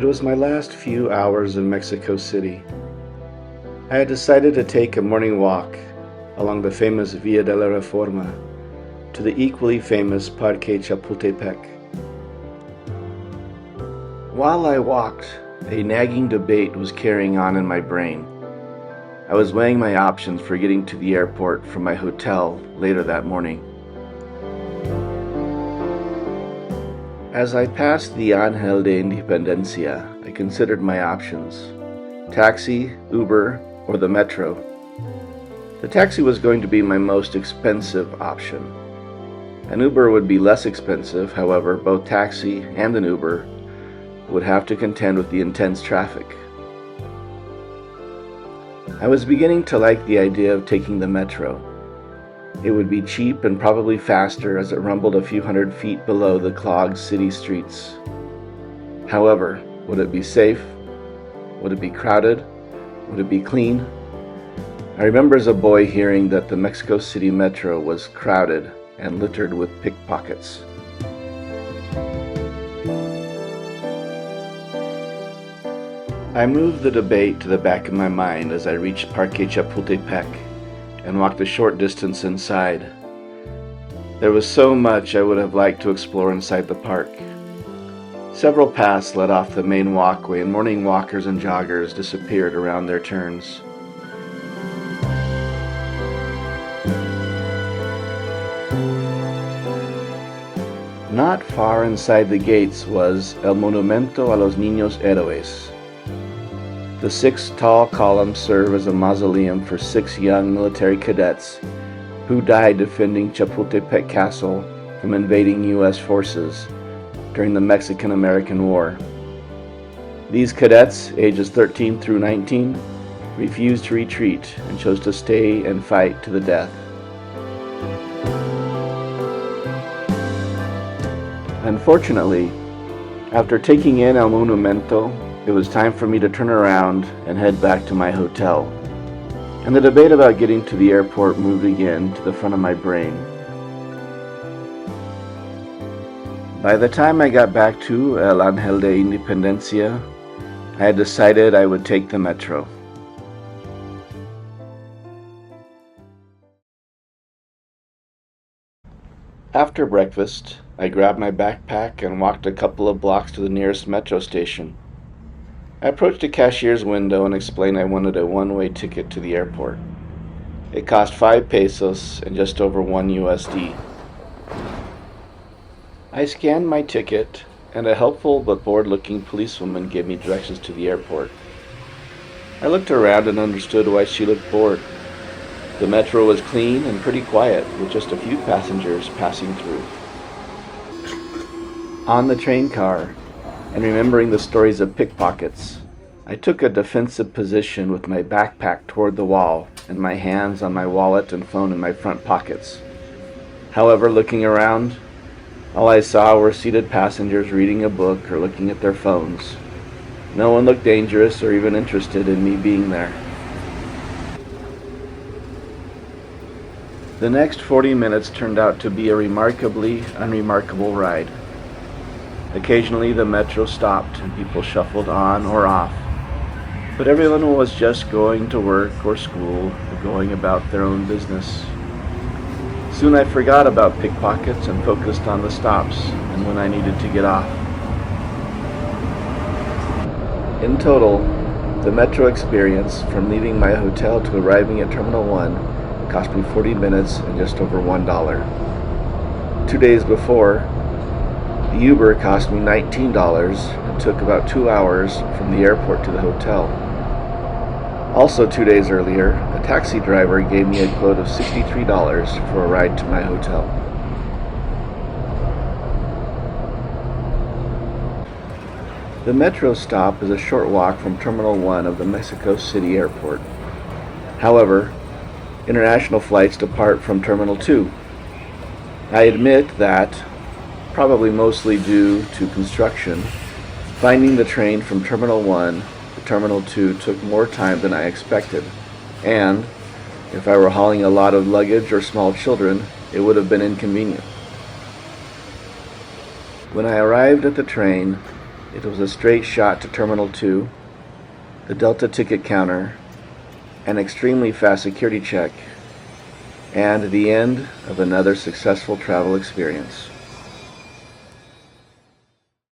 It was my last few hours in Mexico City. I had decided to take a morning walk along the famous Via de la Reforma to the equally famous Parque Chapultepec. While I walked, a nagging debate was carrying on in my brain. I was weighing my options for getting to the airport from my hotel later that morning. As I passed the Ángel de Independencia, I considered my options: taxi, Uber, or the metro. The taxi was going to be my most expensive option. An Uber would be less expensive, however, both taxi and an Uber would have to contend with the intense traffic. I was beginning to like the idea of taking the metro. It would be cheap and probably faster as it rumbled a few hundred feet below the clogged city streets. However, would it be safe? Would it be crowded? Would it be clean? I remember as a boy hearing that the Mexico City metro was crowded and littered with pickpockets. I moved the debate to the back of my mind as I reached Parque Chapultepec and walked a short distance inside. There was so much I would have liked to explore inside the park. Several paths led off the main walkway, and morning walkers and joggers disappeared around their turns. Not far inside the gates was El Monumento a los Niños Héroes. The 6 tall columns serve as a mausoleum for 6 young military cadets who died defending Chapultepec Castle from invading U.S. forces during the Mexican-American War. These cadets, ages 13 through 19, refused to retreat and chose to stay and fight to the death. Unfortunately, after taking in El Monumento, it was time for me to turn around and head back to my hotel, and the debate about getting to the airport moved again to the front of my brain. By the time I got back to El Ángel de Independencia, I had decided I would take the metro. After breakfast, I grabbed my backpack and walked a couple of blocks to the nearest metro station. I approached a cashier's window and explained I wanted a one-way ticket to the airport. It cost 5 pesos and just over 1 USD. I scanned my ticket, and a helpful but bored-looking policewoman gave me directions to the airport. I looked around and understood why she looked bored. The metro was clean and pretty quiet, with just a few passengers passing through. On the train car, and remembering the stories of pickpockets, I took a defensive position with my backpack toward the wall and my hands on my wallet and phone in my front pockets. However, looking around, all I saw were seated passengers reading a book or looking at their phones. No one looked dangerous or even interested in me being there. The next 40 minutes turned out to be a remarkably unremarkable ride. Occasionally the metro stopped and people shuffled on or off, but everyone was just going to work or school or going about their own business. Soon I forgot about pickpockets and focused on the stops and when I needed to get off. In total, the metro experience from leaving my hotel to arriving at Terminal 1 cost me 40 minutes and just over $1. 2 days before, the Uber cost me $19 and took about 2 hours from the airport to the hotel. Also 2 days earlier, a taxi driver gave me a quote of $63 for a ride to my hotel. The metro stop is a short walk from Terminal 1 of the Mexico City Airport. However, international flights depart from Terminal 2. I admit that, probably mostly due to construction, finding the train from Terminal 1 to Terminal 2 took more time than I expected, and if I were hauling a lot of luggage or small children, it would have been inconvenient. When I arrived at the train, It was a straight shot to Terminal 2, the Delta ticket counter, an extremely fast security check, and the end of another successful travel experience.